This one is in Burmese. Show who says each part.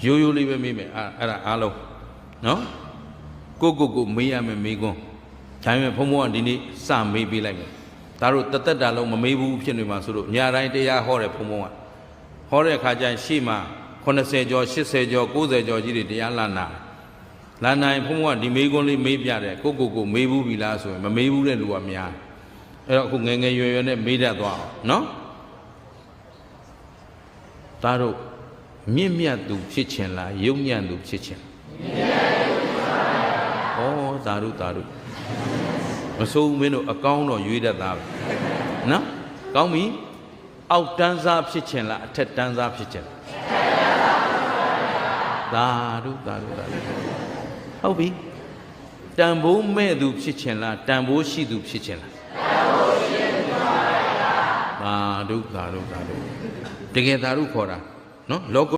Speaker 1: ရိုးရိုးလေးပဲမေးမယ်အဲ့ဒါအားလုံးနော်ကိုမေးရမယ်မေးခွန်းဒါပေမဲ့ဘုံဘုံကဒီနေ့စမေးပေးလိုက်မယ်ဒါတို့တသက်တာလုံးမမေးဘူးဖြစ်နေမှာဆိုတော့ညတိုင်းတရားဟောတယ်ဘုံဘုံကဟောတဲ့အခါကျရင်ရှေ့မှာ80ကျော်80ကျော်90ကျော်ကြီးတွေတရားလာနိုင်ဘုံဘုံကဒီမေးခွန်းလေးမေးပြတယ်ကိုမေးဘူးပြီလားဆိုရင်မမေးဘူးတဲ့လူကများအဲ့တော့အခုငယ်ရွယ်နဲ့မေးတတ်သွားအောင်နော်ဒါတို့မြင့်မြတ်သူဖြစ်ခြင်းလားယုံညံ့သူဖြစ်ခြင်းဩသာဓုမစိုးမင်းတို့အကောင်းတော့ရွေးတတ်သားပဲနော်ကောင်းပြီအောက်တန်းစားဖြစ်ခြင်းလားအထက်တန်းစားဖြစ်ခြင်းသာဓုဟုတ်ပြီတန်ဖိုးမဲ့သူဖြစ်ခြင်းလားတန်ဖိုးရှိသူဖြစ်ခြင်းလားသာဓုတကယ်သာဓုခေါ်တာနော်လောက